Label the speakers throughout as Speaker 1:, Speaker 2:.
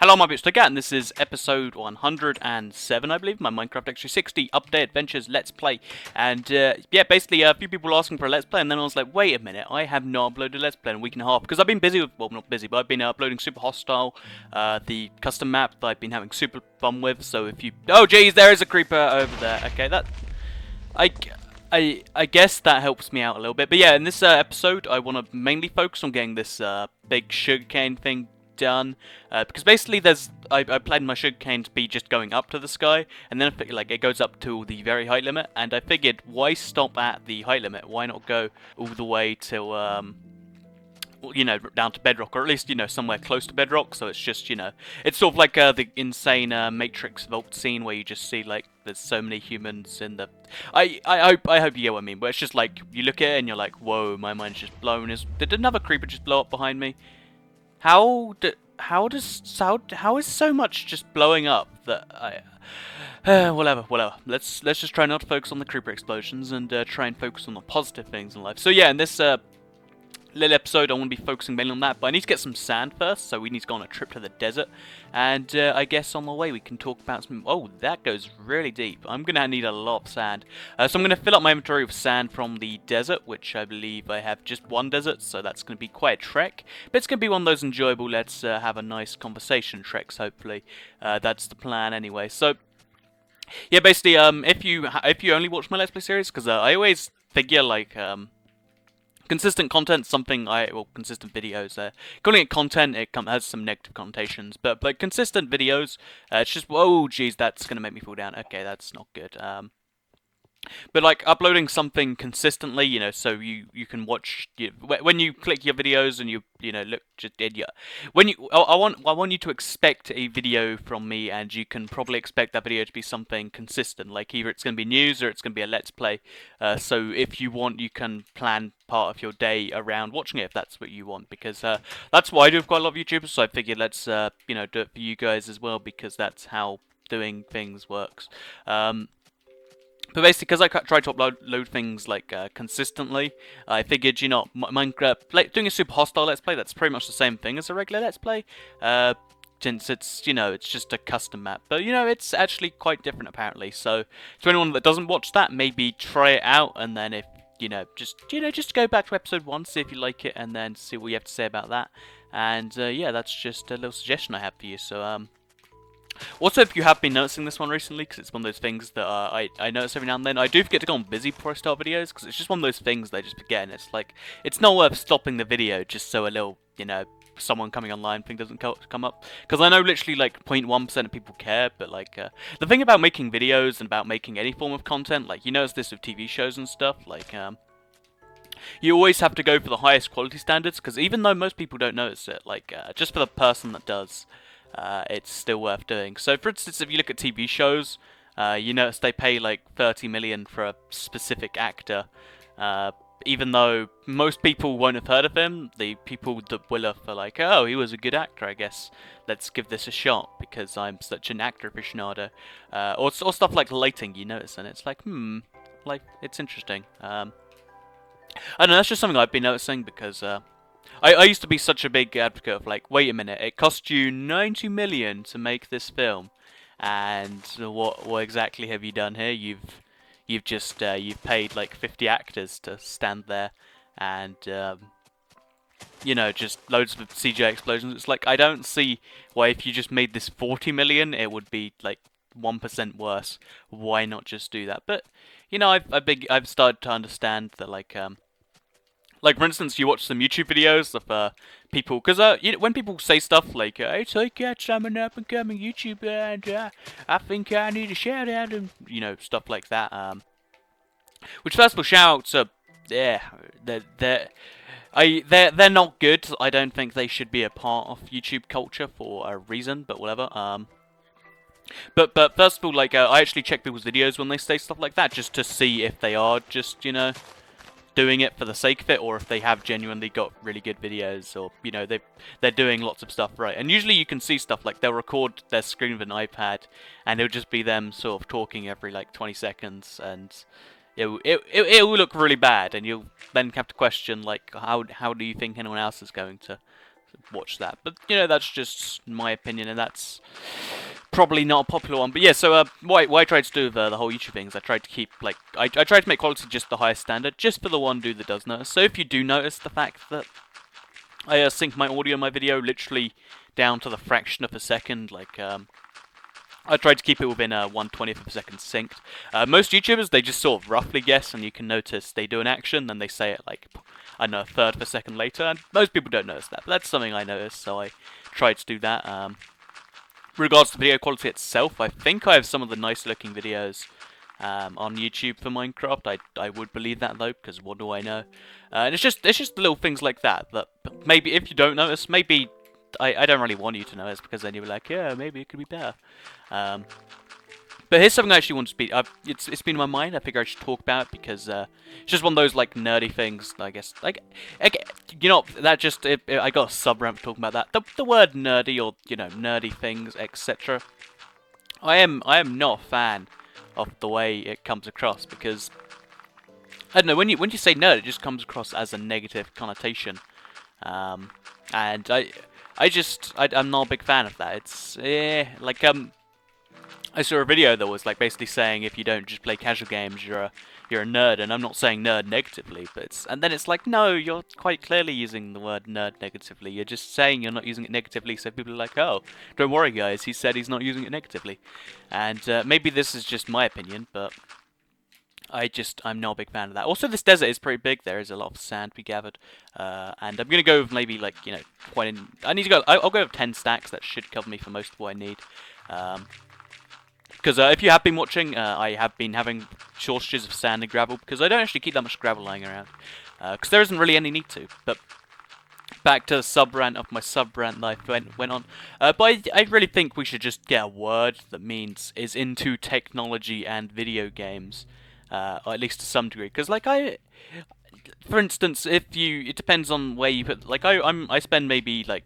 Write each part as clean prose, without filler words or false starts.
Speaker 1: Hello, my beautiful again. This is episode 107, I believe, my Minecraft X360 Update Adventures Let's Play. And, yeah, basically, a few people were asking for a Let's Play, and then I was like, wait a minute, I have not uploaded a Let's Play in a week and a half, because I've been busy with, well, not busy, but I've been uploading Super Hostile, the custom map that I've been having super fun with, so if you... Oh, jeez, there is a creeper over there. Okay, that... I guess that helps me out a little bit. But yeah, in this episode, I want to mainly focus on getting this big sugarcane thing done, because basically I planned my sugarcane to be just going up to the sky, and then I figured like it goes up to the very height limit, and I figured why stop at the height limit? Why not go all the way till you know, down to bedrock, or at least, you know, somewhere close to bedrock, so it's just, you know, it's sort of like the insane Matrix vault scene where you just see, like, there's so many humans in the... I hope you get what I mean, but it's just like, you look at it and you're like, whoa, my mind's just blown. Did another creeper just blow up behind me? How is so much just blowing up that whatever. Let's just try not to focus on the creeper explosions and try and focus on the positive things in life. So yeah, in this little episode, I want to be focusing mainly on that, but I need to get some sand first, so we need to go on a trip to the desert, and I guess on the way we can talk about some... Oh, that goes really deep. I'm going to need a lot of sand. So I'm going to fill up my inventory with sand from the desert, which I believe I have just one desert, so that's going to be quite a trek, but it's going to be one of those enjoyable, let's have a nice conversation treks, hopefully. That's the plan anyway. So, yeah, basically, if you only watch my Let's Play series, because I always figure, like, consistent content, consistent videos. Calling it content, it has some negative connotations, but consistent videos, it's just, whoa, geez, that's gonna make me fall down. Okay, that's not good. But like uploading something consistently, you know, so you can watch when you click your videos and you know look just when you I want you to expect a video from me, and you can probably expect that video to be something consistent. Like either it's going to be news or it's going to be a Let's Play. So if you want, you can plan part of your day around watching it if that's what you want, because that's what I do with quite a lot of YouTubers. So I figured let's you know, do it for you guys as well, because that's how doing things works. But basically, because I try to upload things like consistently, I figured, you know, Minecraft doing a Super Hostile Let's Play, that's pretty much the same thing as a regular Let's Play, since it's, you know, it's just a custom map. But you know, it's actually quite different apparently. So to anyone that doesn't watch that, maybe try it out, and then if just go back to episode 1, see if you like it, and then see what you have to say about that. And yeah, that's just a little suggestion I have for you. So also, if you have been noticing this one recently, because it's one of those things that I notice every now and then, I do forget to go on busy before I start videos, because it's just one of those things that I just forget, and it's like, it's not worth stopping the video just so a little, you know, someone coming online thing doesn't come up, because I know literally like 0.1% of people care, but like, the thing about making videos and about making any form of content, like, you notice this with TV shows and stuff, like, you always have to go for the highest quality standards, because even though most people don't notice it, like, just for the person that does, it's still worth doing. So for instance, if you look at TV shows, you notice they pay like 30 million for a specific actor, even though most people won't have heard of him. The people that will have are like, oh, he was a good actor, I guess let's give this a shot because I'm such an actor aficionado, or stuff like lighting, you notice, and it's like, like, it's interesting. I don't know, that's just something I've been noticing, because I used to be such a big advocate of like, wait a minute, it cost you 90 million to make this film, and what exactly have you done here? You've just you've paid like 50 actors to stand there and you know, just loads of CGI explosions. It's like, I don't see why if you just made this 40 million it would be like 1% worse. Why not just do that? But you know, I've started to understand that like, for instance, you watch some YouTube videos of people, because you know, when people say stuff like, it's like, I'm an up-and-coming YouTuber, and I think I need a shout-out, and, you know, stuff like that, which, first of all, shout-outs are, yeah, they're not good. I don't think they should be a part of YouTube culture for a reason, but whatever, But first of all, like, I actually check people's videos when they say stuff like that, just to see if they are just, you know, doing it for the sake of it, or if they have genuinely got really good videos, or, you know, they're doing lots of stuff right. And usually you can see stuff like they'll record their screen with an iPad, and it'll just be them sort of talking every like 20 seconds, and it will look really bad, and you'll then have to question like, how do you think anyone else is going to watch that. But you know, that's just my opinion, and that's probably not a popular one. But yeah, so what I tried to do with the whole YouTube thing is I tried to keep like I tried to make quality just the highest standard, just for the one dude that does notice. So if you do notice the fact that I sync my audio in my video literally down to the fraction of a second, like I tried to keep it within 1/20th of a second synced. Most YouTubers, they just sort of roughly guess, and you can notice they do an action, then they say it like, I don't know, a third of a second later, and most people don't notice that, but that's something I noticed, so I tried to do that. Regards to video quality itself, I think I have some of the nice looking videos on YouTube for Minecraft. I would believe that though, because what do I know? And it's just the little things like that maybe if you don't notice, maybe I don't really want you to notice, because then you'll be like, yeah, maybe it could be better. But here's something I actually want to speak. It's been in my mind. I figure I should talk about it because it's just one of those like nerdy things. I guess you know that just I got a sub rant for talking about that. The word nerdy, or you know, nerdy things, etc. I am not a fan of the way it comes across, because I don't know, when you say nerd, it just comes across as a negative connotation, and I'm not a big fan of that. It's like I saw a video that was like basically saying if you don't just play casual games, you're a nerd, and I'm not saying nerd negatively, but and then it's like, no, you're quite clearly using the word nerd negatively. You're just saying you're not using it negatively, so people are like, oh, don't worry, guys, he said he's not using it negatively. And maybe this is just my opinion, but I'm not a big fan of that. Also, this desert is pretty big. There is a lot of sand we gathered, and I'm gonna go with maybe like, you know, I need to go. I'll go with 10 stacks. That should cover me for most of what I need. Because if you have been watching, I have been having shortages of sand and gravel, because I don't actually keep that much gravel lying around, because there isn't really any need to. But back to the sub-rant of my sub-rant that I went on. But I really think we should just get a word that means is into technology and video games, or at least to some degree. Because like for instance, it depends on where you put. Like I spend maybe like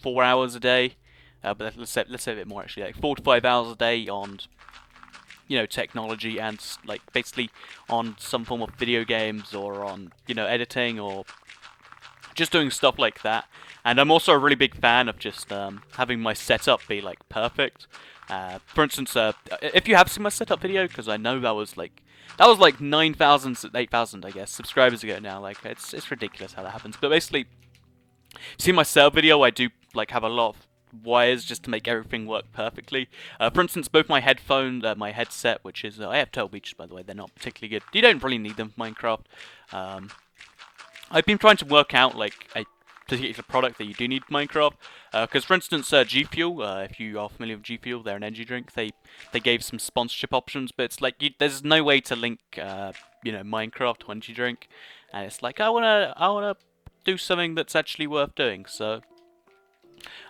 Speaker 1: 4 hours a day. But let's say a bit more actually, like 4 to 5 hours a day on, you know, technology, and like basically on some form of video games, or on, you know, editing, or just doing stuff like that. And I'm also a really big fan of just having my setup be like perfect. For instance, if you have seen my setup video, because I know that was like 9,000, 8,000 I guess subscribers ago now. Like it's ridiculous how that happens. But basically, see my setup video, I do like have a lot of wires just to make everything work perfectly. For instance, both my headphones, my headset, which is I have Turtle Beaches, by the way. They're not particularly good. You don't really need them for Minecraft. I've been trying to work out like a particular product that you do need for Minecraft. Because for instance, G Fuel, if you are familiar with G Fuel, they're an energy drink. They gave some sponsorship options, but it's like there's no way to link you know, Minecraft to energy drink, and it's like I wanna do something that's actually worth doing. So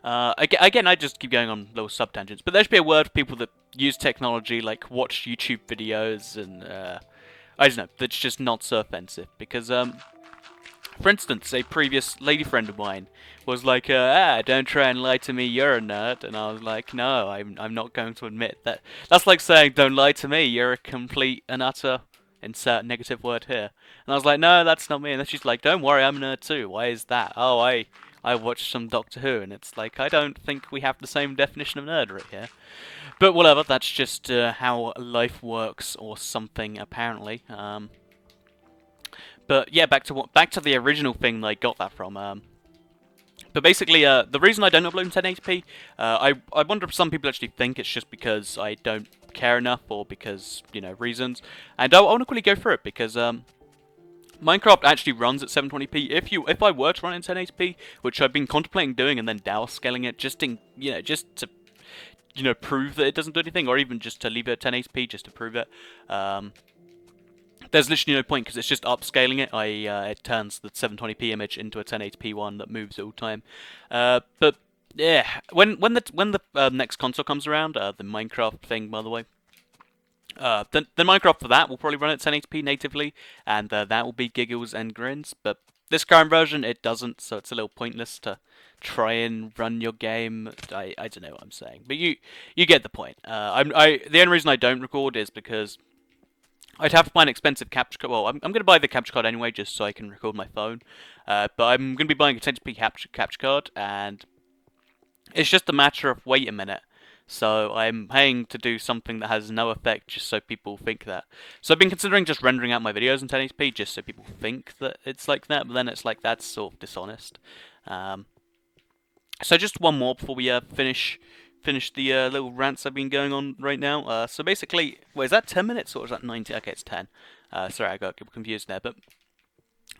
Speaker 1: again, I just keep going on little sub-tangents, but there should be a word for people that use technology, like watch YouTube videos, and I don't know, that's just not so offensive, because for instance, a previous lady friend of mine was like, don't try and lie to me, you're a nerd, and I was like, no, I'm not going to admit that. That's like saying, don't lie to me, you're a complete and utter, insert negative word here. And I was like, no, that's not me. And then she's like, don't worry, I'm a nerd too. Why is that? Oh, I watched some Doctor Who, and it's like, I don't think we have the same definition of nerd right here. But whatever, that's just how life works, or something, apparently. But yeah, back to the original thing that I got that from. But basically, the reason I don't upload in 1080p, I wonder if some people actually think it's just because I don't care enough, or because, you know, reasons. And I want to quickly go through it, because Minecraft actually runs at 720p. If I were to run it in 1080p, which I've been contemplating doing, and then downscaling it just to prove that it doesn't do anything, or even just to leave it at 1080p just to prove it. There's literally no point, because it's just upscaling it. It turns the 720p image into a 1080p one that moves all the time. But yeah, when the next console comes around, the Minecraft thing, by the way, then Minecraft for that will probably run at 1080p natively, and that will be giggles and grins. But this current version, it doesn't, so it's a little pointless to try and run your game. I don't know what I'm saying, but you get the point. The only reason I don't record is because I'd have to buy an expensive capture card. Well, I'm going to buy the capture card anyway, just so I can record my phone. But I'm going to be buying a 1080p capture card, and it's just a matter of wait a minute. So I'm paying to do something that has no effect, just so people think that. So I've been considering just rendering out my videos in 1080p, just so people think that it's like that. But then it's like that's sort of dishonest. Um, so just one more before we finish the little rants I've been going on right now. So basically, wait, is that 10 minutes or is that 90? Okay, it's 10. Sorry, I got confused there, but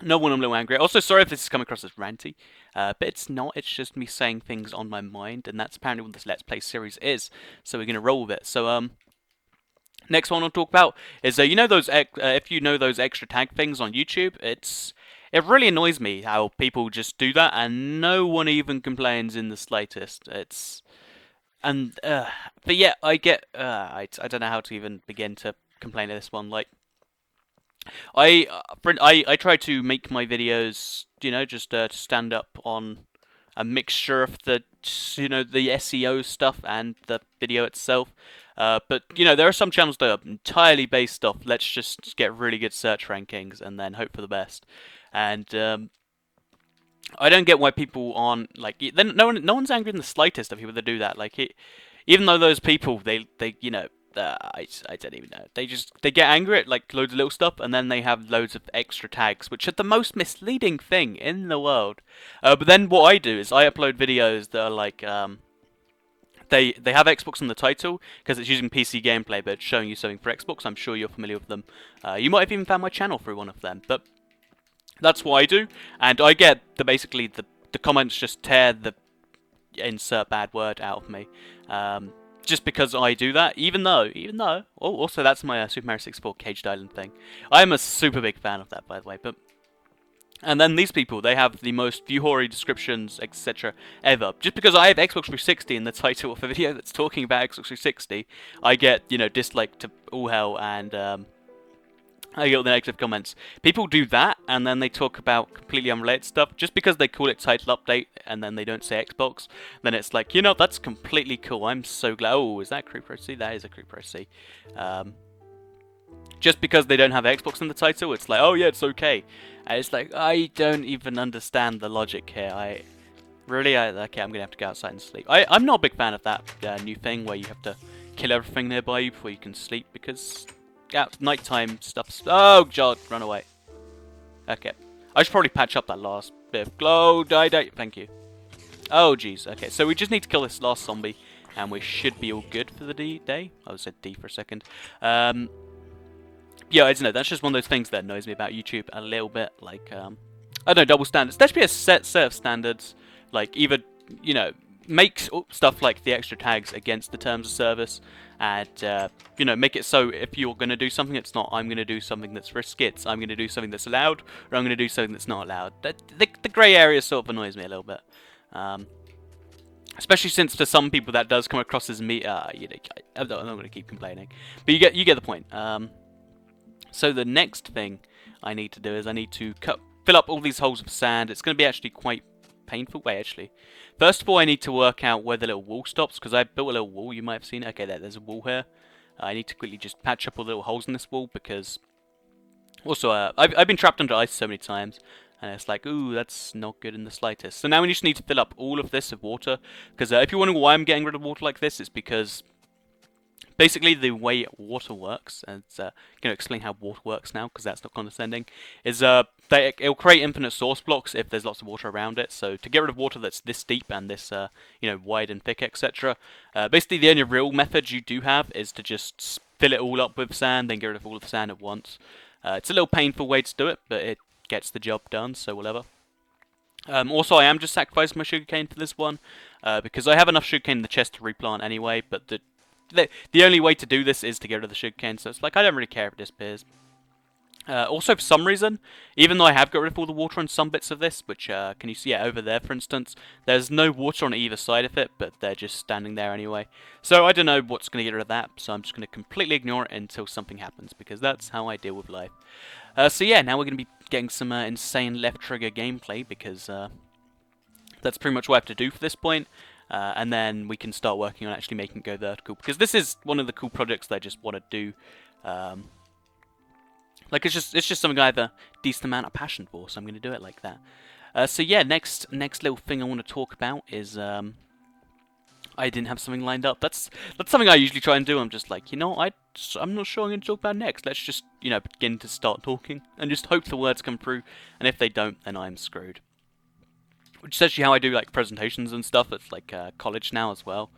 Speaker 1: no one I'm a little angry. Also, sorry if this is coming across as ranty, but it's not. It's just me saying things on my mind, and that's apparently what this Let's Play series is. So we're gonna roll with it. So next one I'll talk about is you know those if you know those extra tag things on YouTube, it really annoys me how people just do that and no one even complains in the slightest. But yeah, I don't know how to even begin to complain of this one. Like, I try to make my videos, just to stand up on a mixture of the SEO stuff and the video itself. But there are some channels that are entirely based off let's just get really good search rankings and then hope for the best. And I don't get why people aren't like. Then no one's angry in the slightest of people that do that. Like even though those people I don't even know. They get angry at like loads of little stuff, and then they have loads of extra tags, which are the most misleading thing in the world. But then what I do is I upload videos that are like they have Xbox in the title because it's using PC gameplay, but it's showing you something for Xbox. I'm sure you're familiar with them. You might have even found my channel through one of them, but that's what I do, and I get basically the comments just tear the insert bad word out of me. Just because I do that, even though, also that's my Super Mario 64 Caged Island thing. I'm a super big fan of that, by the way, and then these people, they have the most view-hoary descriptions, etc. ever. Just because I have Xbox 360 in the title of a video that's talking about Xbox 360, I get, disliked to all hell, and, I get all the negative comments. People do that, and then they talk about completely unrelated stuff. Just because they call it title update, and then they don't say Xbox, then it's like, that's completely cool. I'm so glad. Oh, is that a Creep Pro C? That is a Creep Pro C. Just because they don't have Xbox in the title, it's like, oh yeah, it's okay. And it's like, I don't even understand the logic here. Okay, I'm gonna have to go outside and sleep. I'm not a big fan of that new thing where you have to kill everything nearby you before you can sleep, because nighttime stuff's... Oh, God, run away. Okay. I should probably patch up that last bit of glow. Die. Thank you. Oh, jeez. Okay, so we just need to kill this last zombie, and we should be all good for the day. I said D for a second. Yeah, I don't know. That's just one of those things that annoys me about YouTube a little bit. Like, I don't know, double standards. There should be a set of standards. Like, either, make stuff like the extra tags against the terms of service, and make it so if you're going to do something it's not I'm going to do something that's risky, it's I'm going to do something that's allowed, or I'm going to do something that's not allowed. The grey area sort of annoys me a little bit, especially since for some people that does come across as me. I'm not going to keep complaining, but you get the point. So the next thing I need to do is I need to fill up all these holes of sand. It's going to be actually quite painful. Wait, actually, first of all, I need to work out where the little wall stops, because I built a little wall. You might have seen it. Okay, there's a wall here. I need to quickly just patch up all the little holes in this wall, because also I've been trapped under ice so many times, and it's like, ooh, that's not good in the slightest. So now we just need to fill up all of this with water, because if you're wondering why I'm getting rid of water like this, it's because basically the way water works, and going to explain how water works now, because that's not condescending, is it'll create infinite source blocks if there's lots of water around it. So to get rid of water that's this deep and this wide and thick, etc., basically the only real method you do have is to just fill it all up with sand, then get rid of all of the sand at once. It's a little painful way to do it, but it gets the job done, so whatever. Also, I am just sacrificing my sugarcane for this one, because I have enough sugarcane in the chest to replant anyway, but the only way to do this is to get rid of the sugarcane, so it's like, I don't really care if it disappears. Also, for some reason, even though I have got rid of all the water on some bits of this, which, can you see it over there, for instance, there's no water on either side of it, but they're just standing there anyway. So I don't know what's going to get rid of that, so I'm just going to completely ignore it until something happens, because that's how I deal with life. So yeah, now we're going to be getting some insane left trigger gameplay, because that's pretty much what I have to do for this point. And then we can start working on actually making it go vertical, because this is one of the cool projects that I just want to do. Like it's just something I have a decent amount of passion for, so I'm going to do it like that. So yeah, next little thing I want to talk about is I didn't have something lined up. That's something I usually try and do. I'm just like, I'm not sure I'm going to talk about next. Let's just begin to start talking and just hope the words come through. And if they don't, then I'm screwed. Which is actually how I do like presentations and stuff at like college now as well.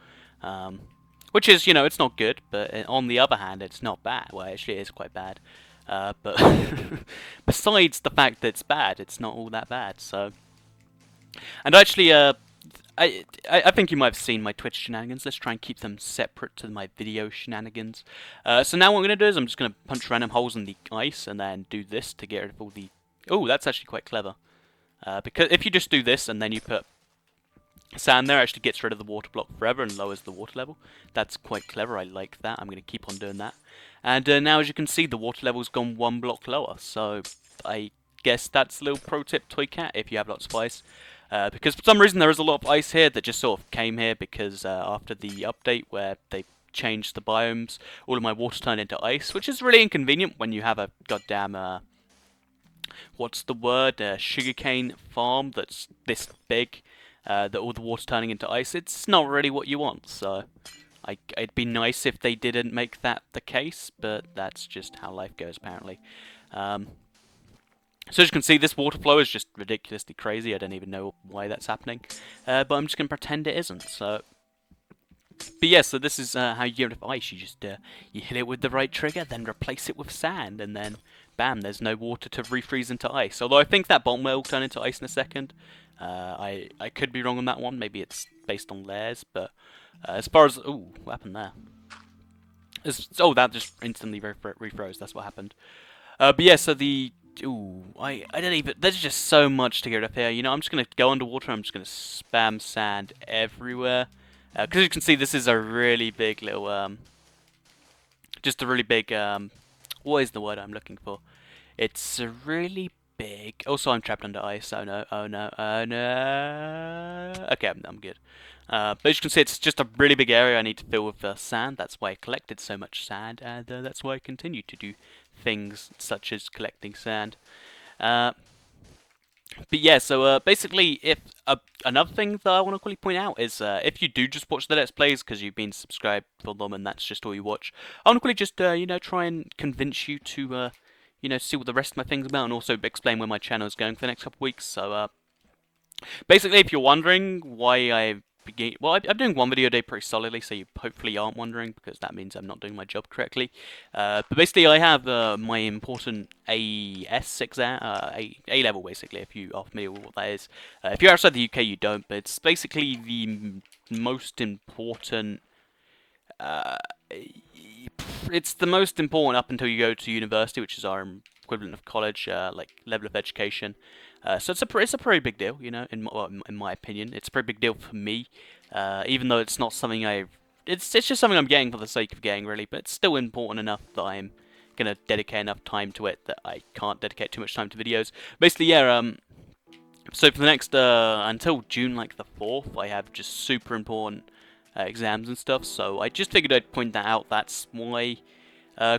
Speaker 1: Which is it's not good, but on the other hand, it's not bad. Well, actually, it is quite bad. But besides the fact that it's bad, it's not all that bad. So, and actually, I think you might have seen my Twitch shenanigans. Let's try and keep them separate to my video shenanigans. So now what I'm going to do is I'm just going to punch random holes in the ice and then do this to get rid of all the... Oh, that's actually quite clever. Because if you just do this and then you put sand there, it actually gets rid of the water block forever and lowers the water level. That's quite clever. I like that. I'm going to keep on doing that. And now, as you can see, the water level's gone 1 block lower. So I guess that's a little pro tip, Toy Cat, if you have lots of ice. Because for some reason there is a lot of ice here that just sort of came here because after the update where they changed the biomes, all of my water turned into ice, which is really inconvenient when you have a goddamn, what's the word, sugarcane farm that's this big, that all the water's turning into ice. It's not really what you want, so it'd be nice if they didn't make that the case, but that's just how life goes apparently. So as you can see, this water flow is just ridiculously crazy. I don't even know why that's happening. But I'm just going to pretend it isn't. But yeah, so this is how you get rid of ice. You just you hit it with the right trigger, then replace it with sand, and then bam, there's no water to refreeze into ice. Although I think that bottom will turn into ice in a second. I could be wrong on that one. Maybe it's based on layers. But as far as... Ooh, what happened there? That just instantly refroze. That's what happened. But yeah, so the... Ooh, I don't even... There's just so much to get rid of here. I'm just going to go underwater. I'm just going to spam sand everywhere. Because you can see, this is a really big little... just a really big... what is the word I'm looking for? It's a really big... Also, I'm trapped under ice. Oh no, oh no, oh no... Okay, I'm good. But as you can see, it's just a really big area I need to fill with sand. That's why I collected so much sand, and that's why I continue to do things such as collecting sand. But yeah, so basically, if another thing that I want to quickly point out is if you do just watch the Let's Plays because you've been subscribed for them and that's just all you watch, I want to quickly just try and convince you to see what the rest of my things about and also explain where my channel is going for the next couple of weeks. So basically, if you're wondering why I'm doing one video a day pretty solidly, so you hopefully aren't wondering, because that means I'm not doing my job correctly. But basically, I have my important AS exam, A-level, basically, if you are familiar with what that is. If you're outside the UK, you don't, but it's basically the most important... it's the most important up until you go to university, which is our equivalent of college, like level of education. So it's a pretty big deal, in my opinion. It's a pretty big deal for me, even though it's not something it's just something I'm getting for the sake of getting, really, but it's still important enough that I'm going to dedicate enough time to it that I can't dedicate too much time to videos. Basically, yeah, so for the next, until June, like the 4th, I have just super important exams and stuff, so I just figured I'd point that out. That's why...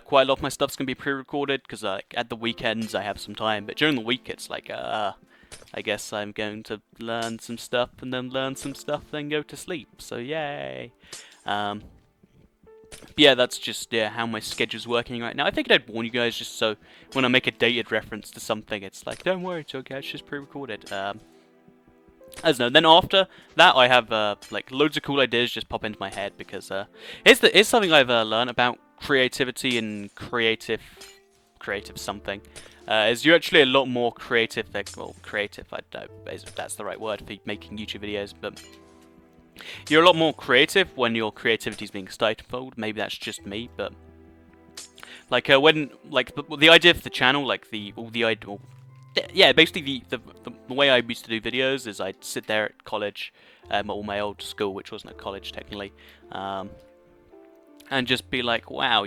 Speaker 1: quite a lot of my stuff's going to be pre-recorded, because at the weekends I have some time, but during the week it's like, I guess I'm going to learn some stuff, and then learn some stuff, then go to sleep, so yay! Yeah, that's just how my schedule's working right now. I figured I'd warn you guys, just so when I make a dated reference to something, it's like, don't worry, it's okay, it's just pre-recorded. I don't know. Then after that, I have like loads of cool ideas just pop into my head, because here's something I've learned about creativity and creative something. Is you're actually a lot more creative. Creative. I don't know if that's the right word for making YouTube videos, but you're a lot more creative when your creativity is being stifled. Maybe that's just me, but like when the idea for the channel, like yeah, basically the way I used to do videos is I'd sit there at college, or my old school, which wasn't a college technically, and just be like, wow,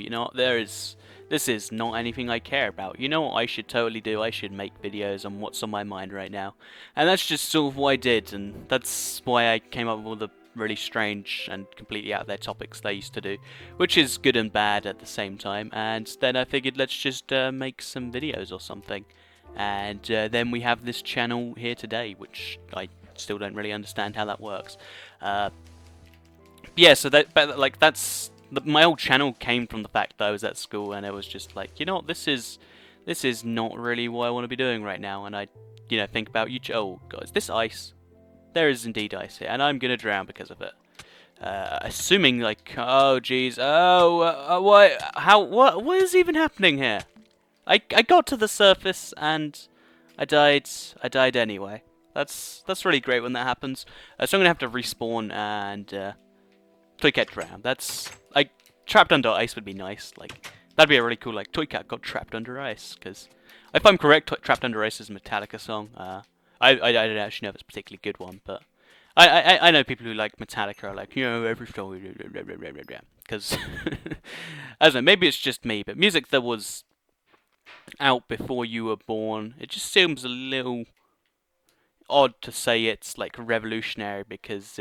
Speaker 1: this is not anything I care about. You know what I should totally do? I should make videos on what's on my mind right now. And that's just sort of what I did, and that's why I came up with all the really strange and completely out of their topics they used to do, which is good and bad at the same time. And then I figured let's just make some videos or something, and then we have this channel here today, which I still don't really understand how that works. Yeah, so that's my old channel came from the fact that I was at school and I was just like, you know what, this is not really what I want to be doing right now, and I, think about you. Oh god, is this ice? There is indeed ice here, and I'm gonna drown because of it. Assuming like, oh jeez, what is even happening here? I got to the surface and I died. I died anyway. That's really great when that happens. So I'm gonna have to respawn and Toy Cat drown. That's like trapped under ice would be nice. Like that'd be a really cool like Toy Cat got trapped under ice. Because if I'm correct, Trapped Under Ice is a Metallica song. I don't actually know if it's a particularly good one, but I know people who like Metallica are like, every song, because I don't know, maybe it's just me, but music that was out before you were born, it just seems a little odd to say it's like revolutionary, because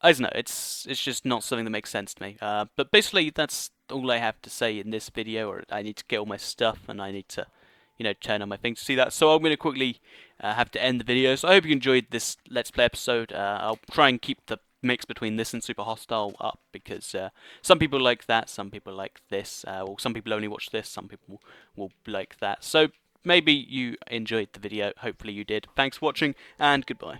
Speaker 1: I don't know, it's just not something that makes sense to me. But basically that's all I have to say in this video, or I need to get all my stuff and I need to turn on my thing to see that. So I'm going to quickly have to end the video. So I hope you enjoyed this Let's Play episode. I'll try and keep the mix between this and Super Hostile up, because some people like that, some people like this, or some people only watch this, some people will like that. So maybe you enjoyed the video, hopefully you did. Thanks for watching, and goodbye.